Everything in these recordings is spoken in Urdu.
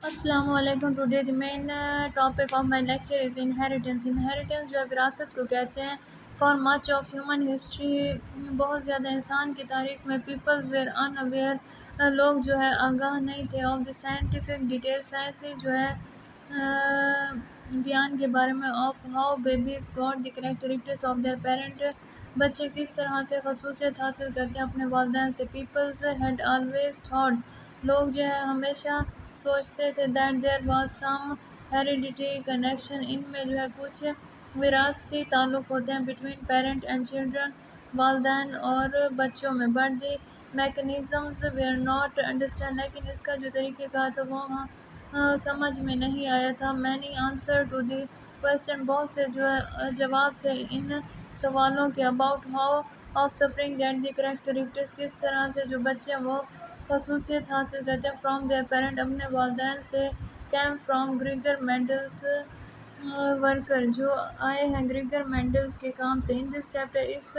السلام علیکم. Today the main topic of my lecture is inheritance. Inheritance جو ہے وراثت کو کہتے ہیں. For much of human history, بہت زیادہ انسان کی تاریخ میں پیپلز ویئر ان اویئر، لوگ جو ہے آگاہ نہیں تھے آف دی سائنٹیفک ڈیٹیل، سائنسی جو ہے بیان کے بارے میں، of how babies got the characteristics of their parent, بچے کس طرح سے خصوصیت حاصل کرتے ہیں اپنے والدین سے. پیپلز ہیڈ آلویز تھاٹ، لوگ جو ہے ہمیشہ سوچتے تھے that there was some heredity connection, ان میں جو ہے کچھ وراثتی تعلق ہوتے ہیں بٹوین پیرنٹ اینڈ چلڈرن، والدین اور بچوں میں. But the mechanisms where not understand, لیکن اس کا جو طریقہ کار تھا وہ سمجھ میں نہیں آیا تھا. Many answer to the question, بہت سے جو ہے جواب تھے ان سوالوں کے. About how offspring get the characteristics, کس طرح سے جو بچے وہ خصوصیت حاصل کرتے ہیں فرام دیئر پیرنٹ، اپنے والدین سے. کیم فرام گریگر مینڈلز ورکر، جو آئے ہیں گریگر مینڈلز کے کام سے. ان دس چیپٹر، اس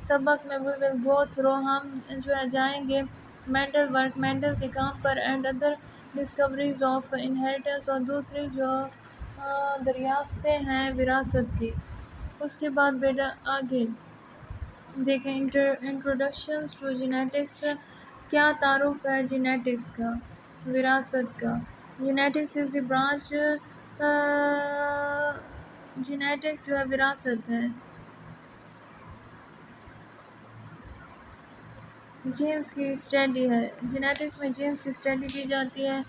سبق میں، وی ول گو تھرو، ہم جو ہے جائیں گے مینڈل ورک، مینڈل کے کام پر، and other discoveries of inheritance, اور دوسری جو دریافتیں ہیں وراثت کی. اس کے بعد بیٹا آگے دیکھیں انٹروڈکشنز ٹو جینیٹکس. کیا تعارف ہے جینیٹکس کا، وراثت کا؟ جینیٹکس از دی برانچ، جینیٹکس جو ہے وراثت ہے. جینس کی اسٹڈی ہے، جینیٹکس میں جینس کی اسٹڈی کی جاتی ہے.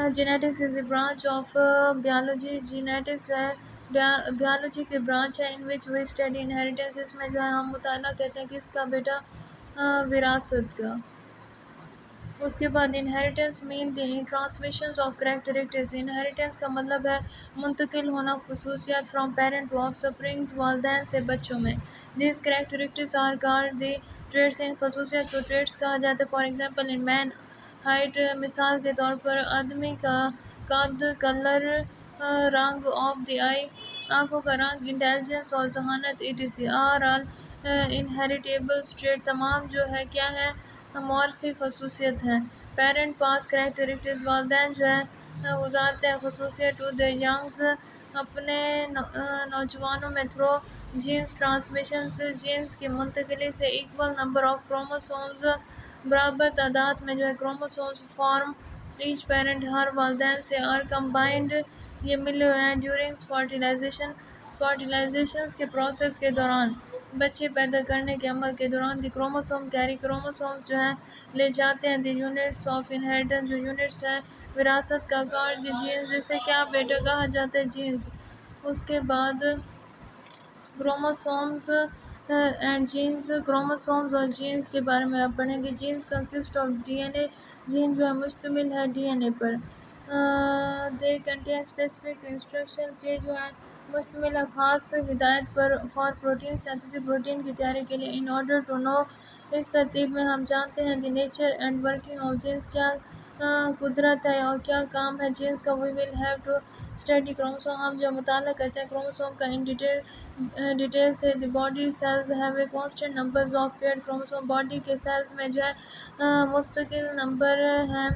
Genetics is the branch of biology, genetics جو ہے بیالوجی کی برانچ ہے. ان وچ وی اسٹڈی انہیریٹنس، اس میں جو ہے ہم مطالعہ کرتے ہیں کس کا بیٹا، وراثت کا. اس کے بعد inheritance mean the transmissions of characteristics, inheritance کا مطلب ہے منتقل ہونا خصوصیات from parent to offsprings, والدین سے بچوں میں. These characteristics are called the traits, ان خصوصیات کو ٹریٹس کہا جاتا ہے. For example in man height, مثال کے طور پر آدمی کا قد، کلر، رنگ آف دی آئی، آنکھوں کا رنگ، انٹیلیجنس اور ذہانت، etc. آر آل انہیریٹیبل ٹریٹ، تمام جو ہے کیا ہے، موراثی خصوصیت ہیں. پیرنٹ پاس کریکٹرسٹکس، والدین جو ہے گزارتے ہیں خصوصیت ٹو دی ینگز، اپنے نوجوانوں میں، تھرو جینس ٹرانسمیشنز، جینس کی منتقلی سے. ایکول نمبر آف کروموسومز، برابر تعداد میں جو ہے کروموسومز فارم ایچ پیرنٹ، ہر والدین سے. آر کمبائنڈ، یہ ملے ہوئے ہیں ڈیورنگ فرٹیلائزیشن، فرٹیلائزیشنز کے پروسیس کے دوران، بچے پیدا کرنے کے عمل کے دوران. دی کروموسوم کیری، کروموسومز جو ہے لے جاتے ہیں. دی یونٹس آف انہیریٹنس، جو یونٹس ہیں وراثت کا. کالڈ دی جینز، جسے کیا بیٹا کہا جاتا ہے، جینز. اس کے بعد کروموسومز اینڈ جینز، کروموسومز اور جینز کے بارے میں آپ پڑھیں گے. Genes consist of D N A, gene جو ہے مشتمل ہے ڈی این اے پر. دے کنٹین اسپیسیفک انسٹرکشنز، یہ جو ہے مشتمل ہے خاص ہدایت پر. فار پروٹین سینتھسس، پروٹین کی تیاری کے لیے. ان آرڈر ٹو نو، اس ترتیب میں ہم جانتے ہیں. The nature and working of genes, کیا قدرت ہے اور کیا کام ہے جینز کا. We will have to study chromosome, ہم جو مطالعہ کرتے ہیں کروموسوم کا ان ڈیٹیل سے. The body cells have a constant numbers of paired chromosome, body کے سیلز میں جو ہے مستقل نمبر ہیں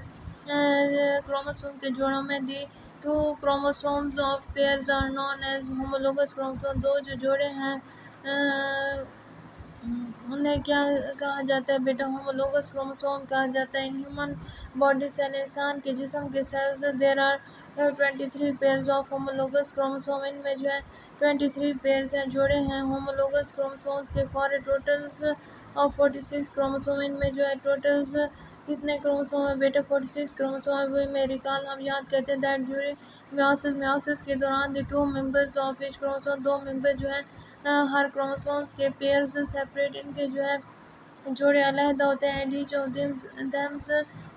کروموسوم کے جوڑوں میں. The two chromosomes of pairs are known as homologous chromosome, دو جو جوڑے ہیں انہیں کیا کہا جاتا ہے بیٹا، ہومولوگس کروموسوم کہا جاتا ہے. ان ہیومن باڈی سیل، انسان کے جسم کے cells, there are 23 pairs of homologous chromosome, ان میں جو ہے 23 پیئرز ہیں، جوڑے ہیں ہومولوگس کروموسومز کے. For a totals of 46 chromosome, ان میں جو ہے ٹوٹلز کتنے کروموسوم ہیں بیٹا، 46 کروموسوم ہیں. وی میں ریکال، ہم یاد کرتے ہیں دیٹ ڈیورنگ میوسس کے دوران. The two members of each chromosome, دو ممبر جو ہیں ہر کروموسومز کے. پیئرز سیپریٹ، ان کے جو ہے جوڑے علیحدہ ہوتے ہیں. And each of them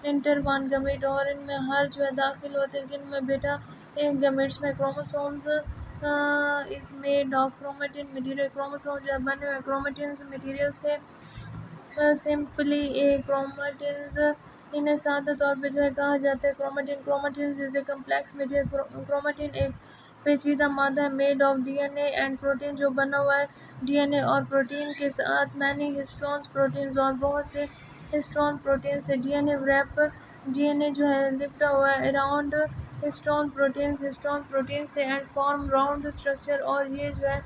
enter one gamete, اور ان میں ہر جو ہے داخل ہوتے ہیں کن میں بیٹا، ایک گمیٹس میں. Chromosomes is made of chromatin material, chromosome جو ہے بنے ہوئے کرومیٹنز مٹیریل سے. سمپلی اے کرومیٹنز، انہیں سادہ طور پہ جو ہے کہا جاتا ہے chromatin. Chromatins is a complex material, chromatin ایک پیچیدہ مادہ ہے. Made of D N A and protein, جو بنا ہوا ہے ڈی این اے اور پروٹین کے ساتھ. مینی ہسٹونز پروٹینز، اور بہت سے ہسٹون پروٹین سے D N a rape D N A جو ہے لپٹا ہوا ہے اراؤنڈ ہسٹون پروٹین سے اینڈ فارم راؤنڈ اسٹرکچر اور یہ جو ہے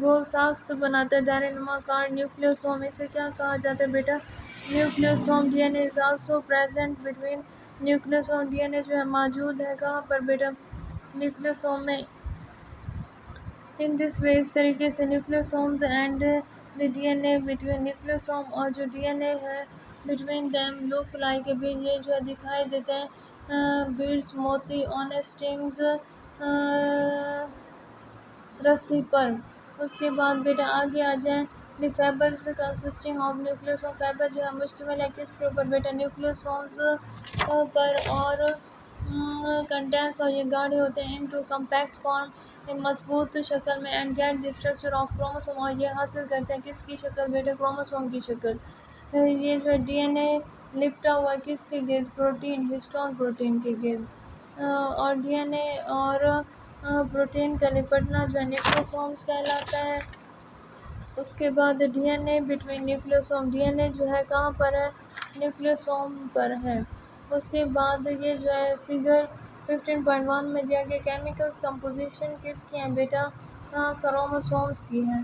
گول ساخت بناتا ہے دائرہ نما کار نیوکلیوسوم. اسے کیا کہا جاتا ہے بیٹا؟ Nucleosome. D N A is also present between nucleosome. D N A جو ہے موجود ہے کہاں پر بیٹا؟ نیوکلیوسوم میں. ان دس وے اس طریقے سے nucleosomes and the D N A between nucleosome اور جو ڈی این اے ہے بٹوین دیم لوکلائی کے بیچ یہ جو ہے دکھائی دیتے ہیں بیڈس موتی آن اسٹنگز رسی پر. اس کے بعد بیٹا آگے آ جائیں. دی fibres consisting of nucleosome. Fibre جو ہے مشتمل ہے کس کے اوپر بیٹا؟ نیوکلیوسومز پر اور کنٹینس اور یہ گاڑے ہوتے ہیں انٹو کمپیکٹ فارم مضبوط شکل میں and get the structure of chromosome اور یہ حاصل کرتے ہیں کس کی شکل بیٹا؟ کروموسوم کی شکل. یہ جو ہے ڈی این اے لپٹا ہوا کس کے گرد؟ پروٹین ہسٹون پروٹین کے گرد. اور ڈی این اے اور پروٹین کا لپٹنا جو ہے نیوکلیوسومز کہلاتا ہے. اس کے بعد D N A between nucleosome. D N A جو ہے کہاں پر ہے؟ نیوکلیوسوم پر ہے. اس کے بعد یہ جو ہے فگر 15.1 میں دیا گیا کیمیکلز کمپوزیشن کس کی ہیں بیٹا؟ کروموسومز کی ہیں.